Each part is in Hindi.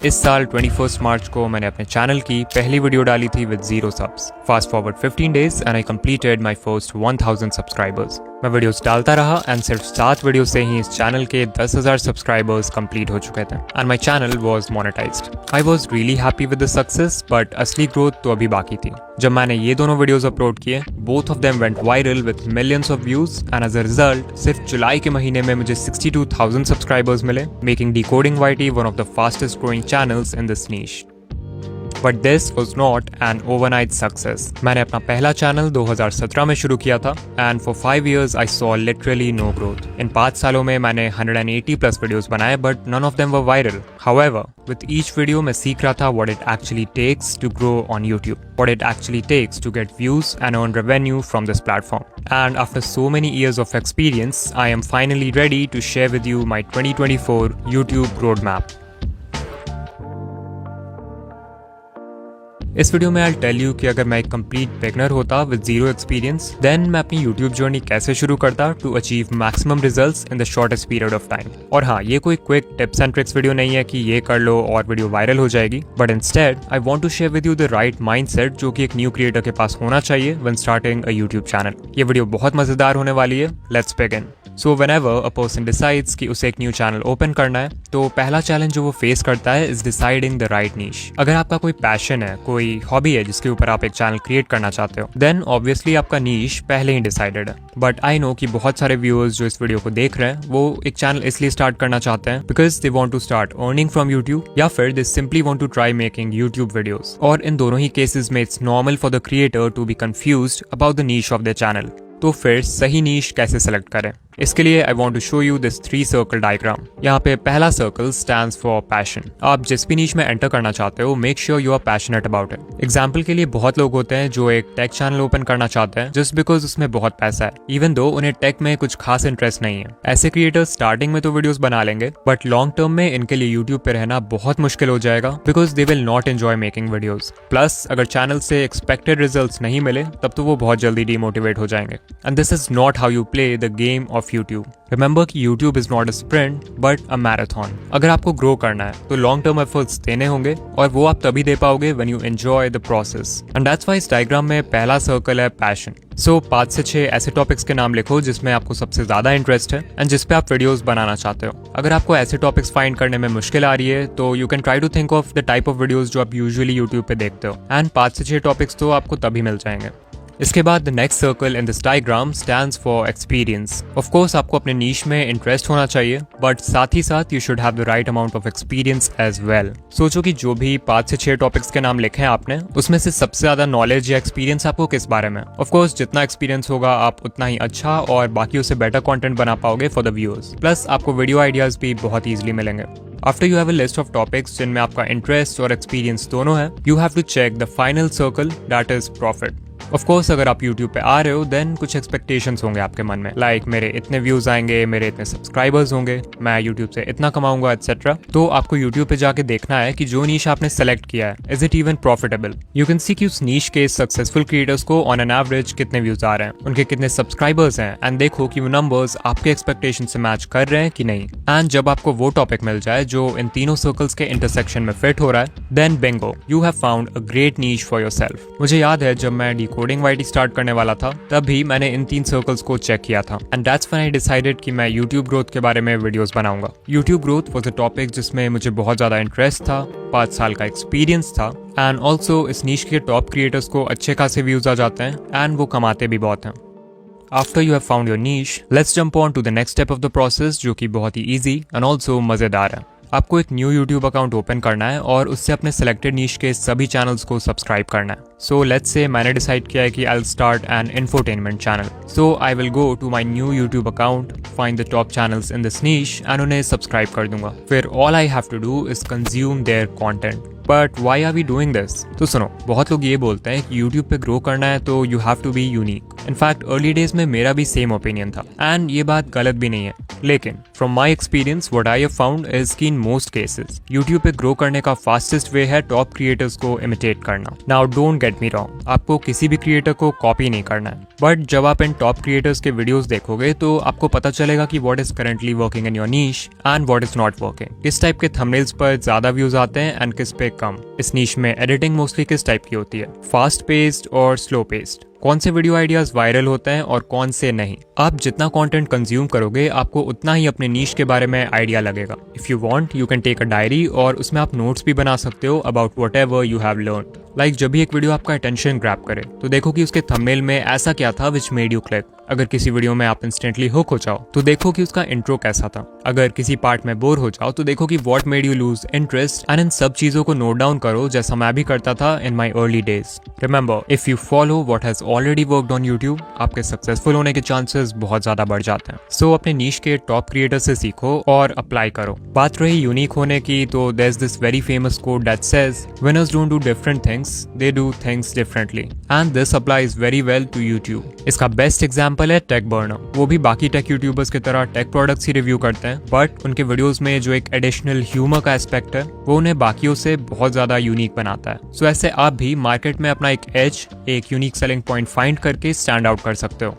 इस साल 21 मार्च को मैंने अपने चैनल की पहली वीडियो डाली थी with 0 subs. Fast forward 15 days and I completed my first 1000 subscribers. मैं वीडियोस डालता रहा एंड सिर्फ 7 वीडियो से ही इस चैनल के 10,000 सब्सक्राइबर्स कंप्लीट हो चुके थे and my channel was monetized. I was really happy with the success, but असली ग्रोथ तो अभी बाकी थी। जब मैंने ये दोनों वीडियोस अपलोड किए, both of them went viral with millions of views and as a result सिर्फ जुलाई के महीने में मुझे 62,000 सब्सक्राइबर्स मिले, making decoding YT one of the fastest growing channels in this niche. But this was not an overnight success. मैंने अपना पहला चैनल 2017 में शुरू किया था and for 5 years I saw literally no growth. इन 5 सालों में मैंने 180 प्लस वीडियोस बनाए, but none of them were viral. However, with each video मैं सीख रहा था what it actually takes to grow on YouTube, what it actually takes to get views and earn revenue from this platform. And after so many years of experience, I am finally ready to share with you my 2024 YouTube roadmap. इस वीडियो में I'll tell you कि अगर मैं एक कंप्लीट बिगनर होता विद जीरो एक्सपीरियंस, देन मैं अपनी यूट्यूब जर्नी कैसे शुरू करता to achieve maximum results in the shortest period of time. और हाँ, ये कोई quick tips and tricks video नहीं है कि ये कर लो और वीडियो वायरल हो जाएगी, but instead I want to share with you the right mindset जो कि एक न्यू क्रिएटर के पास होना चाहिए when starting a YouTube channel. ये वीडियो बहुत मजेदार होने वाली है। Let's begin. So whenever a person decides कि उसे एक न्यू चैनल ओपन करना है, तो पहला चैलेंज जो वो फेस करता है इज डिसाइडिंग द राइट नीश। अगर आपका कोई पैशन है, कोई हॉबी है जिसके ऊपर आप एक चैनल क्रिएट करना चाहते हो, देन ऑब्वियसली आपका नीश पहले ही डिसाइडेड है। बट आई नो कि बहुत सारे व्यूअर्स जो इस वीडियो को देख रहे हैं वो एक चैनल इसलिए स्टार्ट करना चाहते हैं because they want to start earning from YouTube, या फिर they simply want to try making YouTube videos. और इन दोनों ही केसेस में it's normal for the creator to be confused about the niche of the channel. तो फिर सही नीश कैसे सेलेक्ट करें? इसके लिए I want to show you this 3 circle diagram. यहाँ पे पहला सर्कल स्टैंड्स फॉर पैशन। आप जिस भी नीश में एंटर करना चाहते हो, make sure you are passionate about it. Example के लिए बहुत लोग होते हैं जो एक टेक चैनल ओपन करना चाहते हैं जस्ट बिकॉज उसमें बहुत पैसा है, इवन दो उन्हें टेक में कुछ खास इंटरेस्ट नहीं है। ऐसे क्रिएटर्स स्टार्टिंग में तो वीडियोस बना लेंगे, बट लॉन्ग टर्म में इनके लिए यूट्यूब पे रहना बहुत मुश्किल हो जाएगा because they will not enjoy making videos. Plus अगर चैनल से एक्सपेक्टेड रिजल्ट्स नहीं मिले, तब तो वो बहुत जल्दी डिमोटिवेट हो जाएंगे। And this is not how you play the game of YouTube. Remember कि YouTube is not a sprint but a marathon। अगर आपको ग्रो करना है तो लॉन्ग टर्म एफर्ट्स देने होंगे, और वो आप तभी दे पाओगे when you enjoy the process। And that's why इस डायग्राम में पहला सर्कल है पैशन। सो 5 से 6 ऐसे टॉपिक्स के नाम लिखो जिसमें आपको सबसे ज्यादा इंटरेस्ट है एंड जिस पे आप वीडियोस बनाना चाहते हो। अगर आपको ऐसे टॉपिक्स फाइंड करने में मुश्किल आ रही है तो you can try to think of the type of videos जो आप यूजुअली यूट्यूब पे देखते हो, एंड 5 से 6 टॉपिक्स तो आपको तभी मिल जाएंगे। इसके बाद the next circle in this diagram stands for experience. Of course आपको अपने नीश में इंटरेस्ट होना चाहिए, बट साथ ही साथ you should have the right amount of experience as well. सोचो कि जो भी 5 से 6 टॉपिक्स के नाम लिखे हैं आपने, उसमें से सबसे ज्यादा नॉलेज या एक्सपीरियंस आपको किस बारे में? ऑफ कोर्स जितना एक्सपीरियंस होगा आप उतना ही अच्छा और बाकी उससे बेटर कंटेंट बना पाओगे फॉर द व्यूअर्स। प्लस आपको वीडियो आइडियाज भी बहुत ईजिली मिलेंगे। After you have a list of topics जिनमें आपका इंटरेस्ट और एक्सपीरियंस दोनों है, you have to check the final circle, that is profit। Of course अगर आप YouTube पे आ रहे हो, देन कुछ एक्सपेक्टेशंस होंगे आपके मन में, लाइक मेरे इतने व्यूज आएंगे, मेरे इतने सब्सक्राइबर्स होंगे, मैं YouTube से इतना कमाऊंगा एक्सेट्रा। तो आपको YouTube पे जाके देखना है कि जो नीश आपने सेलेक्ट किया है, is it even profitable? You can see कि उस नीश के सक्सेसफुल क्रिएटर्स को ऑन एन एवरेज कितने व्यूज आ रहे हैं, उनके कितने सब्सक्राइबर्स हैं, एंड देखो कि वो नंबर्स आपके एक्सपेक्टेशन से मैच कर रहे हैं कि नहीं। एंड जब आपको वो टॉपिक मिल जाए जो इन तीनों सर्कल्स के इंटरसेक्शन में फिट हो रहा है, then bingo, you have found a great niche for yourself. मुझे याद है जब मैं डिकोडिंग YT स्टार्ट करने वाला था, तभी मैंने इन 3 सर्कल्स को चेक किया था, and that's when I decided कि मैं YouTube ग्रोथ के बारे में वीडियोस बनाऊंगा। YouTube growth was a topic जिसमें मुझे बहुत ज्यादा इंटरेस्ट था, 5 साल का एक्सपीरियंस था, एंड ऑल्सो इस नीश के टॉप क्रिएटर्स को अच्छे खासे व्यूज आ जाते हैं एंड वो कमाते भी बहुत हैं। After you have found your niche, let's jump on to the next step of the process, जो कि बहुत ही easy and also मजेदार है। आपको एक न्यू YouTube अकाउंट ओपन करना है और उससे अपने सिलेक्टेड नीश के सभी चैनल्स को सब्सक्राइब करना है। सो लेट्स से मैंने डिसाइड किया है कि I will start an infotainment channel. So I will go to my new YouTube account, find the top channels in this niche and उन्हें सब्सक्राइब कर दूंगा। फिर all I have to do is consume their content. But why are we doing this? तो सुनो, बहुत लोग ये बोलते हैं कि YouTube पे ग्रो करना है तो you have to be unique. In fact early days में मेरा भी सेम ओपिनियन था, एंड ये बात गलत भी नहीं है। लेकिन from my experience what I have found is कि इन मोस्ट केसेस यूट्यूब पे ग्रो करने का फास्टेस्ट वे है टॉप क्रिएटर्स को इमिटेट करना। Now don't get me wrong, आपको किसी भी क्रिएटर को कॉपी नहीं करना है, बट जब आप इन टॉप क्रिएटर्स के वीडियोस देखोगे तो आपको पता चलेगा कि what is currently working in your niche and what is not working. किस टाइप के थंबनेल्स पर ज्यादा व्यूज आते हैं एंड किस पे कम। इस नीश में एडिटिंग मोस्टली किस टाइप की होती है, फास्ट पेस्ड और स्लो पेस्ड। कौन से वीडियो आइडियाज वायरल होते हैं और कौन से नहीं। आप जितना कंटेंट कंज्यूम करोगे आपको उतना ही अपने नीश के बारे में आइडिया लगेगा। If you want you can take a diary और उसमें आप नोट्स भी बना सकते हो about whatever you have learned. Like जब भी एक वीडियो आपका अटेंशन ग्रैब करे तो देखो कि उसके थंबनेल में ऐसा क्या था विच मेड यू क्लिक। अगर किसी वीडियो में आप इंस्टेंटली हुक हो जाओ तो देखो कि उसका इंट्रो कैसा था। अगर किसी पार्ट में बोर हो जाओ तो देखो कि what made you lose interest and in सब चीजों को नोट डाउन करो जैसा मैं भी करता था in my early days. Remember, if you follow what has already worked on YouTube आपके सक्सेसफुल होने के चांसेस बहुत ज्यादा बढ़ जाते हैं। सो अपने नीश के टॉप क्रिएटर से सीखो और अप्लाई करो। बात रही यूनिक होने की तो there is this very famous quote that says winners don't do different things, they do things differently and this applies very well to YouTube. इसका बेस्ट एग्जांपल है टेक बर्नर। वो भी बाकी टेक यूट्यूबर्स की तरह टेक प्रोडक्ट्स ही रिव्यू करते हैं, बट उनके वीडियोस में जो एक एडिशनल ह्यूमर का एस्पेक्ट है वो उन्हें बाकियों से बहुत ज्यादा यूनिक बनाता है। सो ऐसे आप भी मार्केट में अपना एक एज, एक यूनिक सेलिंग पॉइंट फाइंड करके स्टैंड आउट कर सकते हो।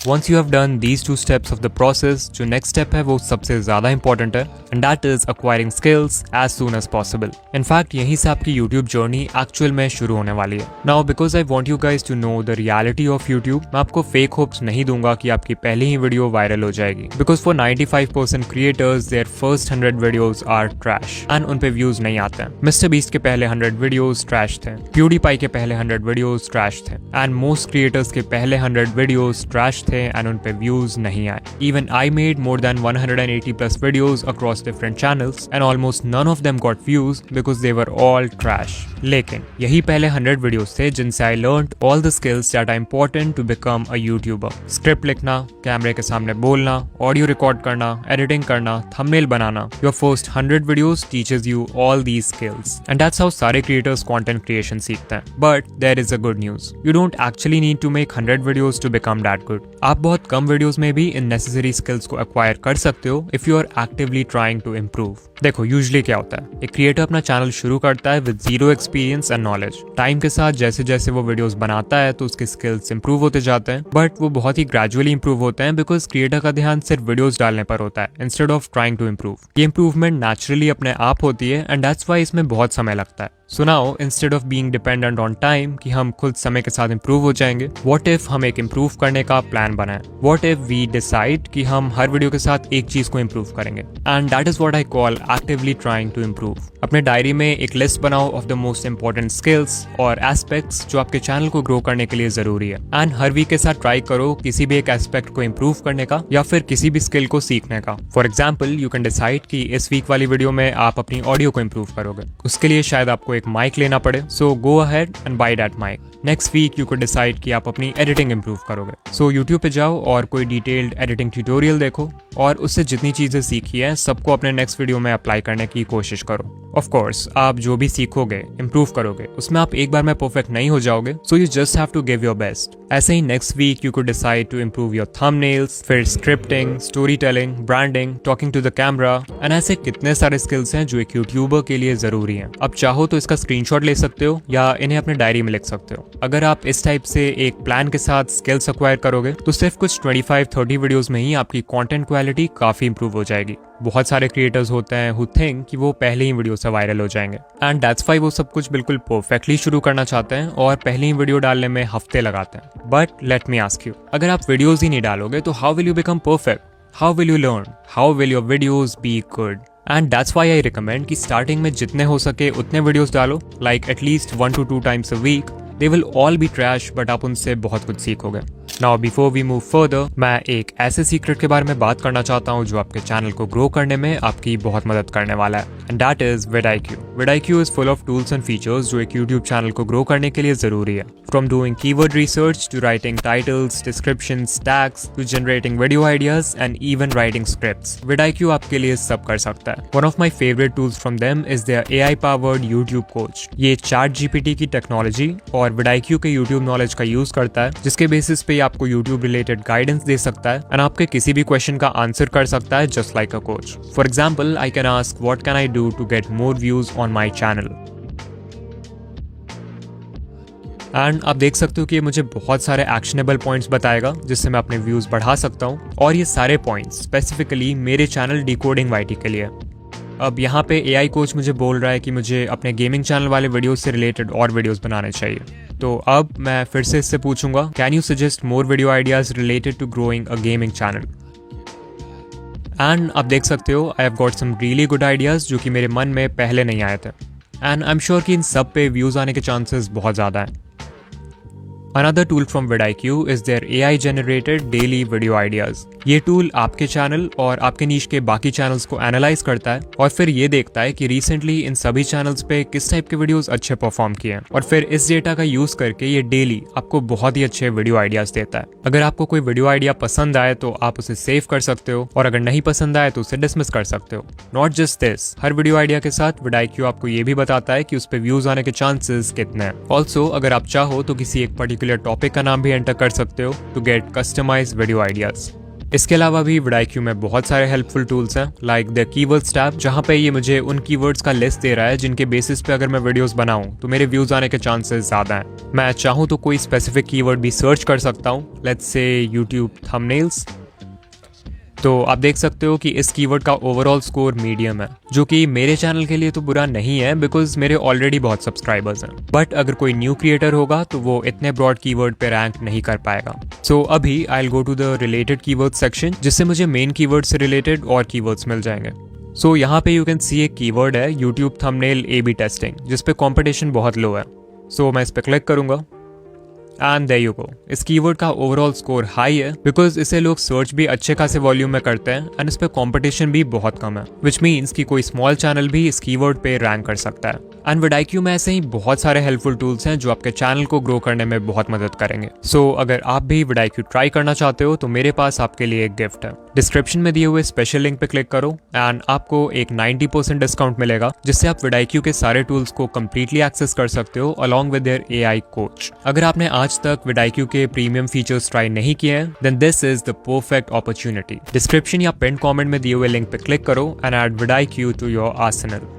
Once you have done these two steps of the process, जो next step है वो सबसे ज्यादा important है and that is acquiring skills as soon as possible. In fact, यहीं से आपकी YouTube journey actual में शुरू होने वाली है। Now, because I want you guys to know the reality of YouTube, मैं आपको fake hopes नहीं दूंगा कि आपकी पहली ही वीडियो वायरल हो जाएगी। Because for 95% creators, their first 100 videos are trash and उन पे views नहीं आते हैं। Mr. Beast के पहले 100 videos trash थे, PewDiePie के पहले 100 videos trash थे and most creators के पहले 100 videos trash थे एंड उन पे व्यूज नहीं आए। Even I made more than 180 plus videos across different channels and almost none of them got views because they were all trash. लेकिन यही पहले 100 वीडियोस थे जिनसे I learned all the skills that are important to become a YouTuber. Script लिखना, कैमरे के सामने बोलना, ऑडियो रिकॉर्ड करना, एडिटिंग करना, thumbnail banana. Your first 100 videos teaches you all these skills and that's how सारे creators content creation सीखते हैं। But there is a good news. You don't actually need to make 100 videos to become that good. आप बहुत कम वीडियोस में भी इन नेसेसरी स्किल्स को एक्वायर कर सकते हो if you are actively trying to improve. देखो यूजुअली क्या होता है, एक क्रिएटर अपना चैनल शुरू करता है with zero experience and knowledge. Time के साथ जैसे जैसे वो वीडियोस बनाता है तो उसके स्किल्स इंप्रूव होते जाते हैं, बट वो बहुत ही ग्रेजुअली इंप्रूव होते हैं बिकॉज क्रिएटर का ध्यान सिर्फ वीडियोस डालने पर होता है instead of trying to improve. ये इंप्रूवमेंट नेचुरली अपने आप होती है एंड दैट्स व्हाई इसमें बहुत समय लगता है। So now instead of being dependent on time कि हम खुद समय के साथ इंप्रूव हो जाएंगे, व्हाट इफ हम एक इंप्रूव करने का प्लान बनाएं। व्हाट इफ वी डिसाइड कि हम हर वीडियो के साथ एक चीज को इंप्रूव करेंगे and that is what I call actively trying to improve. अपने डायरी में एक लिस्ट बनाओ of the most important skills और एस्पेक्ट्स जो आपके चैनल को ग्रो करने के लिए जरूरी है एंड हर वीक के साथ ट्राई करो किसी भी एक एस्पेक्ट को इंप्रूव करने का या फिर किसी भी स्किल को सीखने का। For example you can decide कि इस वीक वाली वीडियो में आप अपनी ऑडियो को इंप्रूव करोगे, उसके लिए शायद आपको एक माइक लेना पड़े, so go ahead and buy that mic. Next week you can decide कि आप अपनी एडिटिंग इंप्रूव करोगे, सो यूट्यूब पे जाओ और कोई डिटेल्ड एडिटिंग ट्यूटोरियल देखो और उससे जितनी चीजें सीखी हैं सबको अपने नेक्स्ट वीडियो में अप्लाई करने की कोशिश करो। ऑफ कोर्स आप जो भी सीखोगे इंप्रूव करोगे उसमें आप एक बार में परफेक्ट नहीं हो जाओगे, so you just have to give your best. ऐसे ही next week you could decide to improve your thumbnails, फिर scripting, storytelling, branding, talking to the camera and ऐसे कितने सारे स्किल्स हैं जो एक यूट्यूबर के लिए जरूरी हैं। अब चाहो तो इसका स्क्रीनशॉट ले सकते हो या इन्हें अपने डायरी में लिख सकते हो। अगर आप इस टाइप से एक प्लान के साथ स्किल्स एक्वायर करोगे तो सिर्फ कुछ 25-30 वीडियोस में ही आपकी कंटेंट क्वालिटी काफी इंप्रूव हो जाएगी। बहुत सारे क्रिएटर्स होते हैं हु थिंक कि वो पहले ही वीडियो से वायरल हो जाएंगे एंड दैट्स व्हाई वो सब कुछ बिल्कुल परफेक्टली शुरू करना चाहते हैं और पहले ही वीडियो डालने में हफ्ते लगाते हैं। But let me ask you, अगर आप वीडियोस ही नहीं डालोगे तो how will you become perfect? How will you learn? How will your videos be good? And that's why I recommend कि स्टार्टिंग में जितने हो सके उतने वीडियोस डालो, like at least 1 to 2 times a week. They will all be trash, but आप उनसे बहुत कुछ सीखोगे। Now before we move further, मैं एक ऐसे सीक्रेट के बारे में बात करना चाहता हूँ जो आपके चैनल को ग्रो करने में आपकी बहुत मदद करने वाला है and that is vidIQ. vidIQ is full of tools and features जो एक YouTube चैनल को ग्रो करने के लिए जरूरी है। From doing keyword research to writing titles, descriptions, tags to generating video ideas and even writing scripts, vidIQ आपके लिए सब कर सकता है। One of my favorite tools from them is their AI-powered YouTube coach. ये ChatGPT की टेक्नोलॉजी और vidIQ के YouTube नॉलेज का यूज करता है जिसके बेसिस पे आपको यूट्यूब रिलेटेड गाइडेंस दे सकता है एंड आपके किसी भी क्वेश्चन का आंसर कर सकता है just like a coach. For example, I can ask what can I do to get more views on my channel, and आप देख सकते हो कि ये मुझे बहुत सारे एक्शनेबल पॉइंट्स बताएगा जिससे मैं अपने व्यूज बढ़ा सकता हूँ, और ये सारे पॉइंट्स स्पेसिफिकली मेरे चैनल डिकोडिंग वाईटी के लिए। अब यहाँ पे एआई कोच मुझे बोल रहा है कि मुझे अपने गेमिंग चैनल वाले वीडियोस से रिलेटेड और वीडियोस बनाने चाहिए, तो अब मैं फिर से इससे पूछूंगा, can you suggest more video ideas related to growing a gaming channel. And आप देख सकते हो I have got some really good ideas जो कि मेरे मन में पहले नहीं आए थे, एंड आई एम श्योर कि इन सब पे व्यूज आने के चांसेस बहुत ज़्यादा हैं। Another tool from vidIQ is their AI generated daily video ideas. ये टूल आपके चैनल और आपके नीश के बाकी चैनल्स को एनालाइज करता है और फिर ये देखता है कि रिसेंटली इन सभी चैनल्स पे किस टाइप के वीडियोस अच्छे परफॉर्म किए हैं, और फिर इस डेटा का यूज करके ये डेली आपको बहुत ही अच्छे वीडियो आइडियाज देता है। अगर आपको कोई वीडियो आइडिया पसंद आए तो आप उसे सेव कर सकते हो, और अगर नहीं पसंद आए तो उसे डिसमिस कर सकते हो। Not just this, her video idea के साथ vidIQ आपको ये भी बताता है कि उस पर व्यूज आने के चांसेस कितने हैं। ऑल्सो अगर आप चाहो तो किसी एक पर्टिकुलर टॉपिक का नाम भी एंटर कर सकते हो to get customized video ideas. इसके अलावा भी vidIQ में बहुत सारे हेल्पफुल टूल्स हैं, लाइक द कीवर्ड्स टैब, जहां पे ये मुझे उन कीवर्ड्स का लिस्ट दे रहा है जिनके बेसिस पे अगर मैं वीडियोस बनाऊं तो मेरे व्यूज आने के चांसेस ज्यादा हैं। मैं चाहूं तो कोई स्पेसिफिक कीवर्ड भी सर्च कर सकता हूं, लेट्स से यूट्यूब थंबनेल्स, तो आप देख सकते हो कि इस कीवर्ड का ओवरऑल स्कोर मीडियम है, जो कि मेरे चैनल के लिए तो बुरा नहीं है बिकॉज मेरे ऑलरेडी बहुत सब्सक्राइबर्स हैं, बट अगर कोई न्यू क्रिएटर होगा तो वो इतने ब्रॉड कीवर्ड पे रैंक नहीं कर पाएगा। सो अभी I will go to the related keyword section, जिससे मुझे मेन कीवर्ड से रिलेटेड और कीवर्ड्स मिल जाएंगे। सो यहाँ पे यू कैन सी एक कीवर्ड है यूट्यूब थंबनेल A/B टेस्टिंग, जिसपे कॉम्पिटिशन बहुत लो है। सो मैं इस पे क्लिक करूंगा एंड देयर यू गो। इस कीवर्ड का ओवरऑल स्कोर हाई है बिकॉज इसे लोग सर्च भी अच्छे खासे वॉल्यूम में करते हैं एंड इस पे कंपटीशन भी बहुत कम है, विच मीन्स कि कोई स्मॉल चैनल भी इस कीवर्ड पे रैंक कर सकता है। एंड vidIQ में ऐसे ही बहुत सारे हेल्पफुल टूल्स हैं जो आपके चैनल को ग्रो करने में बहुत मदद करेंगे। सो अगर आप भी vidIQ ट्राई करना चाहते हो तो मेरे पास आपके लिए एक गिफ्ट है। डिस्क्रिप्शन में दिए हुए स्पेशल लिंक पे क्लिक करो एंड आपको एक 90% डिस्काउंट मिलेगा, जिससे आप vidIQ के सारे टूल्स को कंप्लीटली एक्सेस कर सकते हो along with their AI coach. अगर आपने आज तक vidIQ के प्रीमियम फीचर्स ट्राई नहीं किए हैं then this is the perfect opportunity. Description या पिन कमेंट में दिए हुए लिंक पे क्लिक करो and add vidIQ to your arsenal.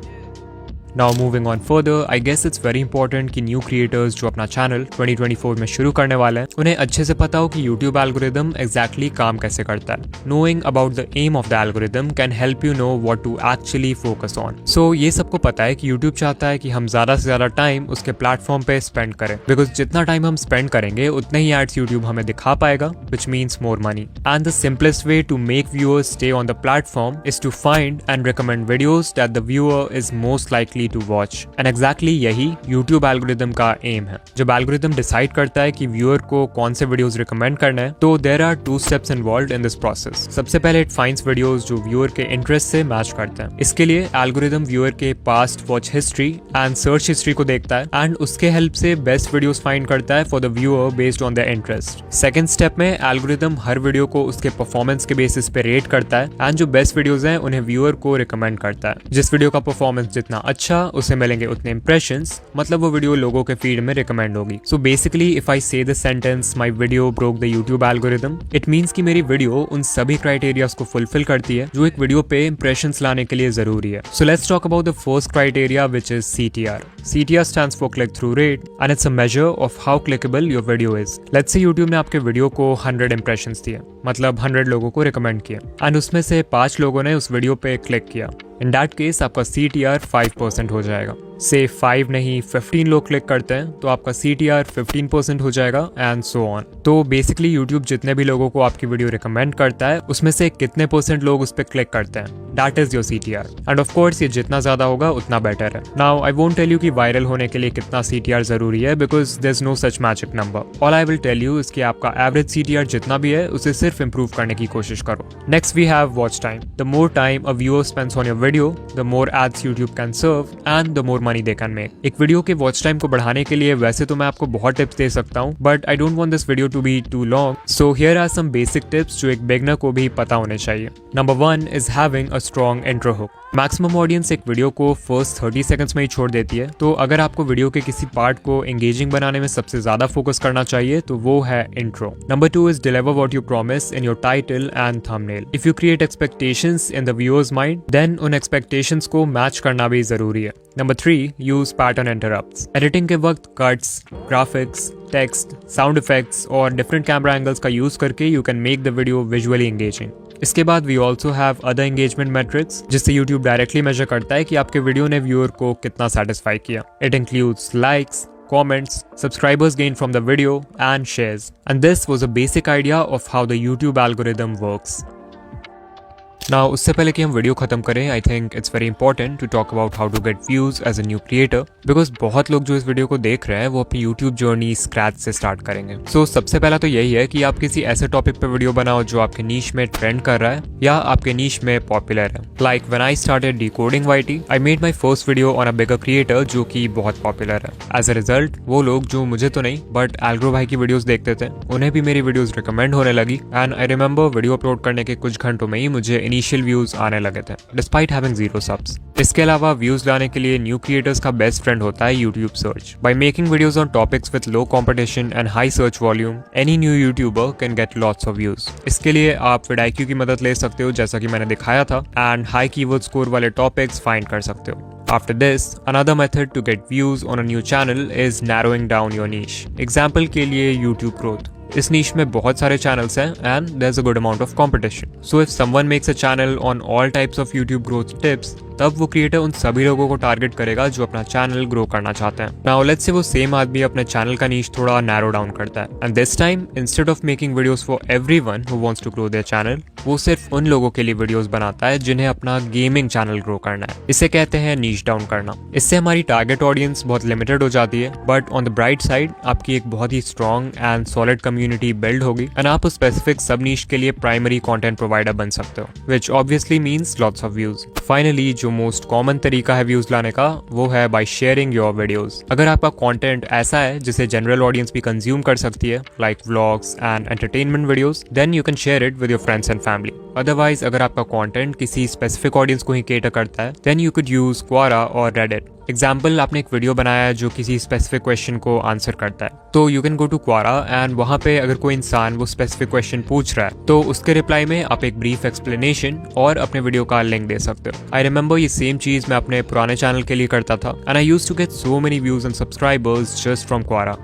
Now moving on further, I guess it's very important कि न्यू क्रिएटर्स जो अपना चैनल 2024 में शुरू करने वाले हैं उन्हें अच्छे से पता हो कि YouTube एल्गोरिदम एग्जैक्टली काम कैसे करता है। Knowing about the aim of the algorithm can help you know what to actually focus on. So ये सबको पता है कि YouTube चाहता है कि हम ज्यादा से ज्यादा टाइम उसके प्लेटफॉर्म पे स्पेंड करें, बिकॉज जितना टाइम हम स्पेंड करेंगे उतने ही एड्स YouTube हमें दिखा पाएगा, which means more money. And the simplest way to make viewers stay on the platform is to find and recommend videos that the viewer is most likely to watch. And exactly यही YouTube एल्गोरिदम का एम है। जब एल्गोरिदम डिसाइड करता है कि व्यूअर को कौन से वीडियोस रिकमेंड करना है, तो there are 2 steps involved in this process. सबसे पहले इट फाइंड्स वीडियोस जो व्यूअर के इंटरेस्ट से मैच करते हैं। इसके लिए एल्गोरिदम व्यूअर के past watch history and search history को देखता है एंड उसके हेल्प से बेस्ट वीडियोस फाइंड करता है for the viewer based on their interest. Second step में एल्गोरिदम हर वीडियो को उसके परफॉर्मेंस के बेसिस पे रेट करता है एंड जो बेस्ट वीडियोस हैं उन्हें व्यूअर को रिकमेंड करता है। जिस वीडियो का परफॉर्मेंस जितना अच्छा उसे मिलेंगे उतने इंप्रेशंस, मतलब वो वीडियो लोगों के फीड में रिकमेंड होगी। सो बेसिकली इफ आई से the sentence my video broke the YouTube algorithm, it means कि मेरी वीडियो उन सभी क्राइटेरियाज को फुलफिल करती है जो एक वीडियो पे इंप्रेशंस लाने के लिए जरूरी है। So let's talk about the first criteria which is CTR. CTR stands for click through rate and it's a measure of how clickable your video is. Let's say YouTube ने आपके वीडियो को 100 इंप्रेशंस दिए, मतलब 100 लोगों को रिकमेंड किया एंड उसमें से 5 लोगों ने उस वीडियो पे क्लिक किया। इन दैट केस आपका CTR 5% हो जाएगा। से 5 नहीं 15 लोग क्लिक करते हैं तो आपका CTR 15% हो जाएगा एंड सो ऑन। तो बेसिकली YouTube जितने भी लोगों को आपकी वीडियो रिकमेंड करता है उसमें से कितने % लोग उस पर क्लिक करते हैं, that is your CTR। And of course ये जितना ज्यादा होगा उतना बेटर है। Now I won't tell you कि वायरल होने के लिए कितना CTR जरूरी है because there is no such magic number. All I will tell you is कि आपका एवरेज CTR जितना भी है उसे सिर्फ इंप्रूव करने की कोशिश करो। Next we have watch time. The more time a viewer spends on your video the more ads YouTube can serve and the more money they can make. एक वीडियो के वॉच टाइम को बढ़ाने के लिए वैसे तो मैं आपको बहुत टिप्स दे सकता हूँ, but I don't want this video to be too long, so here are some basic tips जो एक बिगनर को भी पता होने चाहिए। Number 1 is having a strong intro hook. Maximum audience एक वीडियो को फर्स्ट 30 सेकंड्स में ही छोड़ देती है, तो अगर आपको वीडियो के किसी पार्ट को एंगेजिंग बनाने में सबसे ज्यादा फोकस करना चाहिए तो वो है intro. Number 2 is deliver what you promise in your title and thumbnail. If you create expectations in the viewers mind, then उन एक्सपेक्टेशंस को मैच करना भी जरूरी है। Number 3, use pattern interrupts. Editing के वक्त cuts, graphics, text, sound effects और डिफरेंट कैमरा एंगल्स का यूज करके you can make the video visually engaging. इसके बाद we also have other engagement metrics, जिससे यूट्यूब डायरेक्टली मेजर करता है कि आपके वीडियो ने व्यूअर को कितना सेटिस्फाई किया। It includes likes, comments, subscribers gained from the video, and shares. And this was a basic idea of how the YouTube algorithm works. Now, उससे पहले कि हम वीडियो खत्म करें, I think it's very important to talk about how to get views as a new creator, because बहुत लोग जो इस वीडियो को देख रहे हैं वो अपनी यूट्यूब जर्नी स्क्रैच से स्टार्ट करेंगे। सो सबसे पहला तो यही है कि आप किसी ऐसे टॉपिक पे वीडियो बनाओ जो आपके नीश में ट्रेंड कर रहा है या आपके नीश में पॉपुलर है। Like when I started decoding YT, I made my first video on a bigger creator जो कि बहुत पॉपुलर है। एज अ रिजल्ट वो लोग जो मुझे तो नहीं बट एल्ग्रो भाई की वीडियोस देखते थे, उन्हें भी मेरी वीडियोस रिकमेंड होने लगी। And I remember video upload करने के कुछ घंटों में ही मुझे इनिशियल व्यूज आने लगे थे, डिस्पाइट हैविंग 0 सब्स। इसके अलावा व्यूज लाने के लिए न्यू क्रिएटर्स का बेस्ट फ्रेंड होता है YouTube search. By making videos on topics with low competition and high search volume, any new YouTuber can get lots of views. इसके लिए आप vidIQ की मदद ले सकते हो, जैसा कि मैंने दिखाया था, एंड हाई कीवर्ड स्कोर वाले टॉपिक्स फाइंड कर सकते हो। After this, another method to get views on a new channel is narrowing down your niche. Example के लिए YouTube growth. इस नीश में बहुत सारे चैनल्स हैं and there's a good amount of competition. So if someone makes a channel on all types of YouTube growth tips, तब वो क्रिएटर उन सभी लोगों को टारगेट करेगा जो अपना चैनल ग्रो करना चाहते हैं। नाउ लेट्स से वो सेम आदमी अपने चैनल का नीश थोड़ा नैरो डाउन करता है, and this time instead of making videos for everyone who wants to grow their channel, वो सिर्फ उन लोगों के लिए वीडियोस बनाता है जिन्हें अपना गेमिंग चैनल ग्रो करना है। इसे कहते हैं नीश डाउन करना। इससे हमारी टारगेट ऑडियंस बहुत लिमिटेड हो जाती है, but on the bright side आपकी एक बहुत ही strong and solid community build होगी, एंड आप उस स्पेसिफिक सब नीश के लिए प्राइमरी कंटेंट प्रोवाइडर बन सकते हो, which obviously means lots of views. Finally जो मोस्ट कॉमन तरीका है व्यूज लाने का, वो है बाय शेयरिंग योर वीडियोस। अगर आपका कंटेंट ऐसा है जिसे जनरल ऑडियंस भी कंज्यूम कर सकती है, like vlogs and entertainment videos, then you can share it with your friends and family. Otherwise अगर आपका कंटेंट किसी स्पेसिफिक ऑडियंस को ही केटर करता है, then you could use Quora और Reddit। एग्जाम्पल, आपने एक वीडियो बनाया है जो किसी स्पेसिफिक क्वेश्चन को आंसर करता है, तो you can go to Quora and वहाँ पे अगर कोई इंसान वो स्पेसिफिक क्वेश्चन पूछ रहा है तो उसके रिप्लाई में आप एक ब्रीफ एक्सप्लेनेशन और अपने वीडियो का लिंक दे सकते हो। आई रिमेंबर ये सेम चीज मैं अपने पुराने चैनल के लिए करता था, and I used to get so many views and subscribers just from Quora।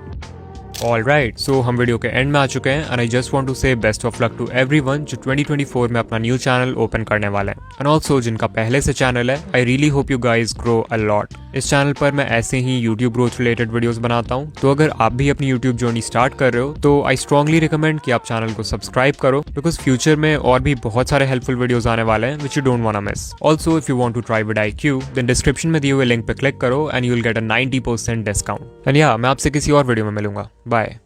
Alright, so हम वीडियो के एंड में आ चुके हैं, and I just want to say best of luck to everyone जो 2024 में अपना न्यू चैनल ओपन करने वाला है, एंड ऑल्सो जिनका पहले से चैनल है, I really hope you guys grow a lot. इस चैनल पर मैं ऐसे ही यूट्यूब ग्रोथ रिलेटेड वीडियोस बनाता हूँ, तो अगर आप भी अपनी यूट्यूब जर्नी स्टार्ट कर रहे हो तो आई स्ट्रांगली रिकमेंड कि आप चैनल को सब्सक्राइब करो, बिकॉज फ्यूचर में और भी बहुत सारे हेल्पफुल वीडियोस आने वाले हैं which you don't want to miss. Also if you want to try vidIQ, then description में दिए हुए लिंक पे क्लिक करो and you will get a 90% discount. And या मैं आपसे किसी और वीडियो में मिलूंगा। बाय।